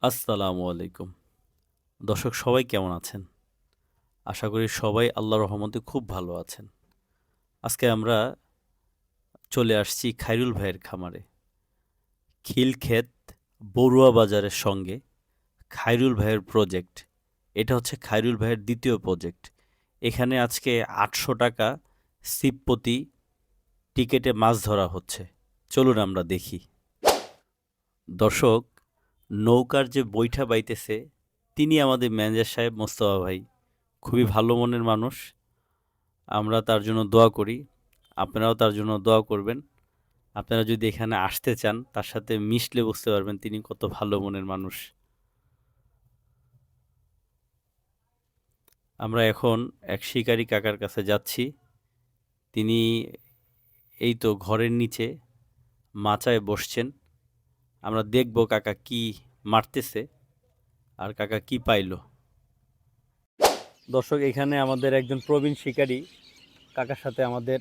আসসালামু আলাইকুম। দর্শক সবাই কেমন আছেন? আশা করি সবাই আল্লাহর রহমতে খুব ভালো আছেন। আজকে আমরা চলে আসছি খায়রুল ভাইয়ের খামারে। খিলক্ষেত বড়ুয়া বাজারের সঙ্গে খায়রুল ভাইয়ের প্রজেক্ট। এটা হচ্ছে খায়রুল ভাইয়ের ২য় প্রজেক্ট। এখানে আজকে ৳৮০০ ছিপ প্রতি টিকেটে মাছ ধরা হচ্ছে। চলুন আমরা দেখি। দর্শক, নৌকার যে বৈঠা বাইতেছে তিনি আমাদের ম্যানেজার সাহেব মোস্তফা ভাই। খুবই ভালো মনের মানুষ। আমরা তার জন্য দোয়া করি। আপনারাও তার জন্য দোয়া করবেন। আপনারা যদি এখানে আসতে চান, তার সাথে মিশলে বুঝতে পারবেন তিনি কত ভালো মনের মানুষ। আমরা এখন এক শিকারী কাকার কাছে যাচ্ছি। তিনি এই তো ঘরের নিচে মাচায় বসছেন। আমরা দেখব কাকা কি মারতেছে আর কাকা কি পাইলো। দর্শক, এখানে আমাদের একজন প্রবীণ শিকারী কাকার সাথে আমাদের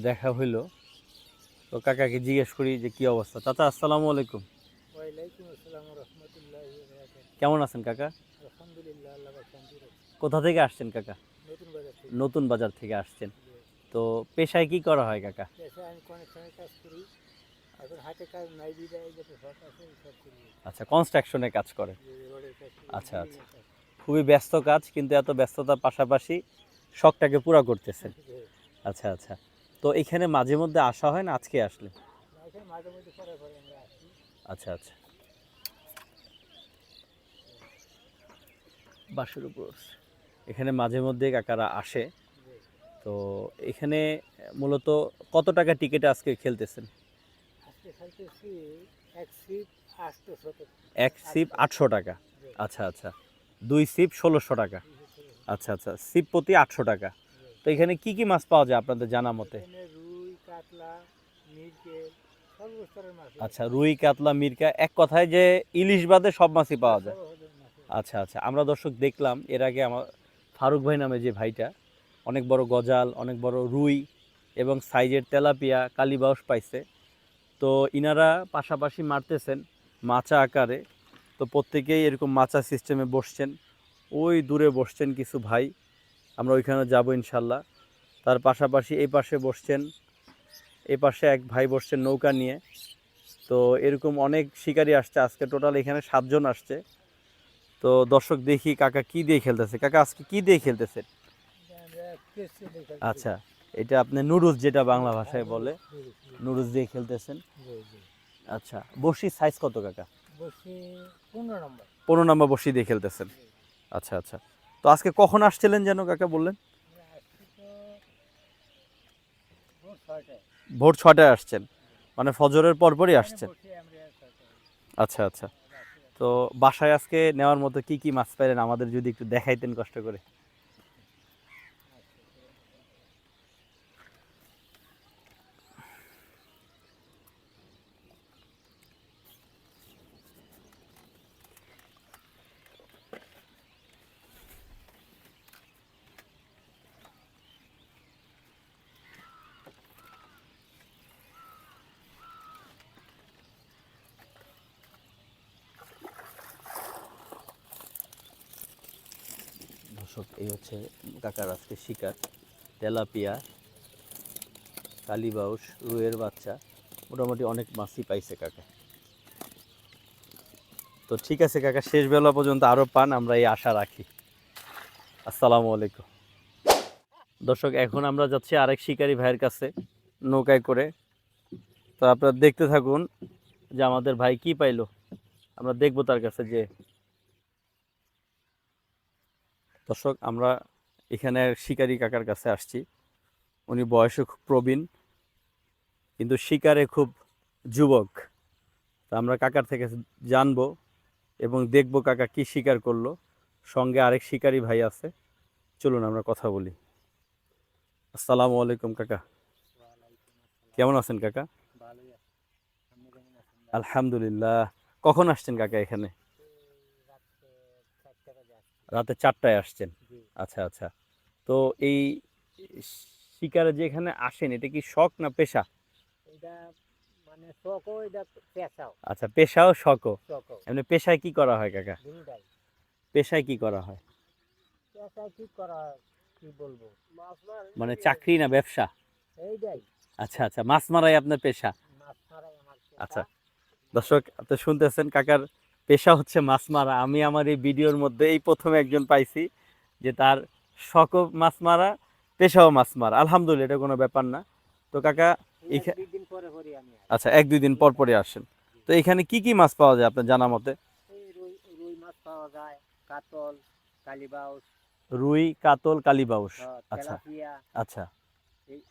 দেখা হইল। তো কাকাকে জিজ্ঞেস করি যে কি অবস্থা। চাচা, আসসালামু আলাইকুম। ওয়ালাইকুম আসসালাম রহমতুল্লাহি ওয়া বারাকাতুহু। কেমন আছেন কাকা? আলহামদুলিল্লাহ, আল্লাহ পাক শান্তি রাখছে। কোথা থেকে আসছেন কাকা? নতুন বাজার থেকে। নতুন বাজার থেকে আসছেন। যে তো পেশায় কি করা হয় কাকা? পেশায় আমি কনেকশনের কাজ করি। এখন হাতে কাজ নাই বিদায় যত শখ আছে এই সব করি। আচ্ছা, কনস্ট্রাকশনে কাজ করেন। যে রোডের কাজ করি, আচ্ছা বিল্ডিং আচ্ছা, এর কাজ খুবই ব্যস্ত কাজ, কিন্তু এত ব্যস্ততার পাশাপাশি শখটাকে পুরা করতেছেন। করি। যে আচ্ছা আচ্ছা, তো এখানে মাঝে মধ্যে আসা হয় না, আজকে আসলে? না, এখানে মাঝে মধ্যে পরে পরে আমরা আসি। আচ্ছা আচ্ছা, বাসের উপর উঠছে। এখানে মাঝে মধ্যে কাকারা আসে। যে তো এখানে মূলত কত টাকা টিকিটে আজকে খেলতেছেন? আজকে খাইতেছি এক সিট 800 এক সিপ 800 টাকা। যে আচ্ছা আচ্ছা, 2 সিপ 1600 টাকা। 216। আচ্ছা আচ্ছা, সিপ প্রতি 800 টাকা। যে তো এখানে কি কি মাছ পাওয়া যায় আপনাদের জানা মতে? এখানে রুই, কাতলা, মৃগেল সর্বস্তরের মাছ আচ্ছা, রুই, কাতলা, মিরকা, এক কথায় যে ইলিশ বাদে সব মাছই পাওয়া যায়। মাছ। আচ্ছা আচ্ছা, আমরা দর্শক দেখলাম এর আগে আমার ফারুক ভাই নামে যে ভাইটা অনেক বড় গজাল, অনেক বড় রুই এবং সাইজের তেলাপিয়া, কালীবাউস পাইছে। তো ইনারা পাশাপাশি মারতেছেন মাচা আকারে। তো প্রত্যেকেই এরকম মাচা সিস্টেমে বসছেন। ওই দূরে বসছেন কিছু ভাই, আমরা ওইখানে যাব ইনশাল্লাহ। তার পাশাপাশি এই পাশে বসছেন, এই পাশে এক ভাই বসছেন নৌকা নিয়ে। তো এরকম অনেক শিকারী আসছে আজকে, টোটাল এখানে 7 জন আসছে। তো দর্শক দেখি কাকা কি দিয়ে খেলতেছে। কাকা, আজকে কি দিয়ে খেলতেছে? আমরা কেসে দেখাচ্ছি। আচ্ছা, এটা আপনি নুডলস যেটা বাংলা ভাষায় বলে, নুরুস। নুডলস দিয়ে খেলতেছেন। জি জি। আচ্ছা, বড়শির সাইজ কত কাকা? বসি 15 নম্বর। 15 নম্বর বড়শি দিয়ে খেলতেছেন। আচ্ছা আচ্ছা, তো আজকে কখন আসছিলেন যেন কাকা বললেন? আমরা আসছি তো ভোর 6টায়। ভোর 6টায় আসছেন, মানে ফজরের পরপরই এখানে আসছেন। বসে আমরা 6টায়। আচ্ছা আচ্ছা, তো বাসায় আজকে নেওয়ার মতো কি কি মাছ পাইলেন আমাদের যদি একটু দেখাইতেন কষ্ট করে। দর্শক, এই হচ্ছে কাকার আজকে শিকার। তেলাপিয়া, কালীবাউস, রুইয়ের বাচ্চা, মোটামুটি অনেক মাছই পাইছে কাকা। তো ঠিক আছে কাকা, শেষ বেলা পর্যন্ত আরও পান, আমরা এই আশা রাখি। আসসালামু আলাইকুম। দর্শক, এখন আমরা যাচ্ছি আরেক শিকারী ভাইয়ের কাছে নৌকায় করে। তো আপনারা দেখতে থাকুন যে আমাদের ভাই কি পাইলো, আমরা দেখবো তার কাছে যে। দর্শক, আমরা এখানে শিকারী কাকার কাছে আসছি। উনি বয়সে খুব প্রবীণ, কিন্তু শিকারে খুব যুবক। তা আমরা কাকার থেকে জানবো এবং দেখবো কাকা কি শিকার করলো। সঙ্গে আরেক শিকারী ভাই আছে, চলুন আমরা কথা বলি। আসসালামু আলাইকুম কাকা, কেমন আছেন কাকা? ভালোই আছে। আপনি কেমন আছেন? আলহামদুলিল্লাহ। কখন আসছেন কাকা এখানে? রাত্রে 4টা বাজে আসছি। রাতে 4টায় আসছেন। জি। আচ্ছা আচ্ছা, তো এই শিকারে যে এখানে আসেন, এটা কি শখ না পেশা? এটা মানে চকও এটা পেঁচাও আচ্ছা, পেশাও শখও। চকও এমনি পেশায় কি করা হয় কাকা? দুটাই। পেশায় কি করা হয়? পেঁচা কি করা হয়, কি বলবো, মানে চাকরি না ব্যবসা? এইটাই আচ্ছা আচ্ছা, মাছ মারাই আপনার পেশা। মাছ মারাই আমার আচ্ছা, পেঁচা। দর্শক আপনি শুনতেছেন কাকার পেশা হচ্ছে মাছ মারা। আমি আমার এই ভিডিওর মধ্যে এই প্রথম একজন পাইছি যে তার শখও মাছ মারা, পেশাও মাছ মারা। আলহামদুলিল্লাহ, এটা কোনো ব্যাপার না। তো কাকা এক দুই দিন পরে পরে আমি আসি। আচ্ছা, এক দুই দিন পর পরে আসেন। তো এখানে কি কি মাছ পাওয়া যায় আপনার জানা মতে? এই রুই রুই মাছ পাওয়া যায়, কাতল, কালিবাউস, রুই, কাতল, কালীবাউস। আচ্ছা তেলাপিয়া, আচ্ছা এই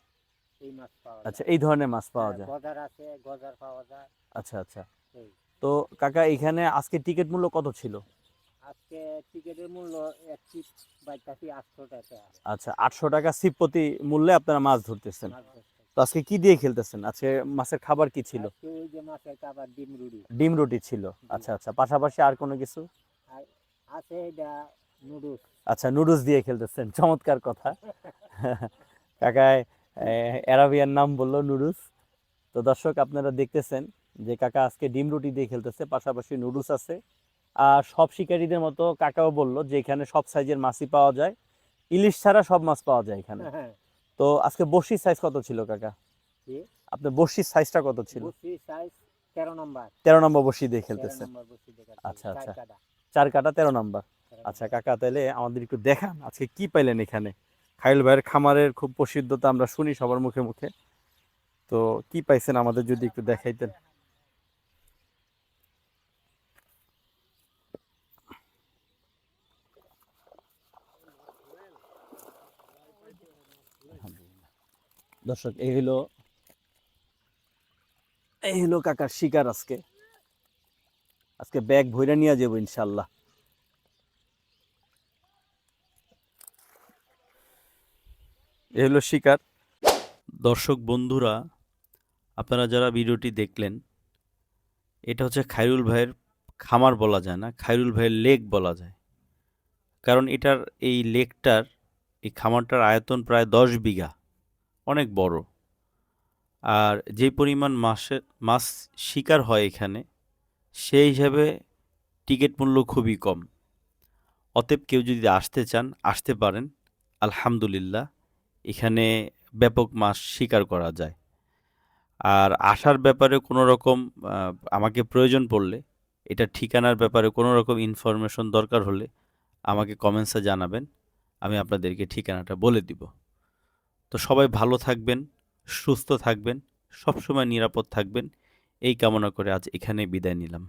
এই মাছ পাওয়া আচ্ছা, যায়। এই ধরনের মাছ পাওয়া হ্যাঁ, যায়। গজার আছে, গজার পাওয়া যায়। আচ্ছা আচ্ছা। এই তো কাকা এখানে আজকে টিকিট মূল্য কত ছিল? আজকে টিকিটের মূল্য এক চিপ বাইতাছি 800 টাকা। আচ্ছা, 800 টাকা সিপ প্রতি মূল্যে আপনারা মাছ ধরতেছেন। মাছ ধরতে। তো আজকে কি দিয়ে খেলতেছেন? আজকে মাছের খাবার কি ছিল? আজকে ওই যে মাছের খাবার ডিম রুড়ি। ডিম রুটি ছিল। আচ্ছা আচ্ছা, পাশাপাশি আর কোনো কিছু? আর আছে এটা নুডলস। আচ্ছা, নুডলস দিয়ে খেলতেছেন, চমৎকার কথা। কাকায় অ্যারাবিয়ান নাম বললো, নুডলস। তো দর্শক আপনারা দেখতেছেন যে কাকা আজকে ডিম রুটি দিয়ে খেলতেছে, পাশাপাশি নুডলস আছে। আর সব শিকারীদের মতো কাকাও বললো যে এখানে সব সাইজের মাছই পাওয়া যায়, ইলিশ ছাড়া সব মাছ পাওয়া যায় এখানে। হ্যাঁ, তো আজকে বড়শির সাইজ কত ছিল কাকা? কি? আপনার বড়শির সাইজটা কত ছিল? বসি সাইজ 13 নম্বর। 13 নম্বর বড়শি দিয়ে 13 খেলতেছেন। নম্বর বসি দেখাচ্ছি। আচ্ছা চার আচ্ছা, কাটা, 4 কাটা 13 নম্বর। 13 আচ্ছা নম্বর। কাকা, তাহলে আমাদের একটু দেখান আজকে কি পাইলেন এখানে। খায়রুল ভাইয়ের খামারের খুব প্রসিদ্ধতা আমরা শুনি সবার মুখে মুখে। তো কি পাইছেন আমাদের যদি একটু দেখাইতেন। দর্শক এই হলো কাকার শিকার। আজকে আজকে ব্যাগ ভইরা নিয়ে যাবো ইনশাল্লাহ। এই হলো শিকার। দর্শক বন্ধুরা, আপনারা যারা ভিডিওটি দেখলেন, এটা হচ্ছে খায়রুল ভাইয়ের খামার বলা যায় না, খায়রুল ভাইয়ের লেক বলা যায়। কারণ এটার এই লেকটার, এই খামারটার আয়তন প্রায় 10 বিঘা, অনেক বড়। আর যে পরিমাণ মাছ শিকার হয় এখানে, সেই হিসাবে টিকিট মূল্য খুবই কম। অতএব কেউ যদি আসতে চান আসতে পারেন। আলহামদুলিল্লাহ, এখানে ব্যাপক মাছ শিকার করা যায়। আর আসার ব্যাপারে কোনো রকম আমাকে প্রয়োজন পড়লে, এটা ঠিকানার ব্যাপারে কোনো রকম ইনফরমেশন দরকার হলে আমাকে কমেন্টসে জানাবেন, আমি আপনাদেরকে ঠিকানাটা বলে দিব। তো সবাই ভালো থাকবেন, সুস্থ থাকবেন, সবসময় নিরাপদ থাকবেন, এই কামনা করে আজ এখানে বিদায় নিলাম।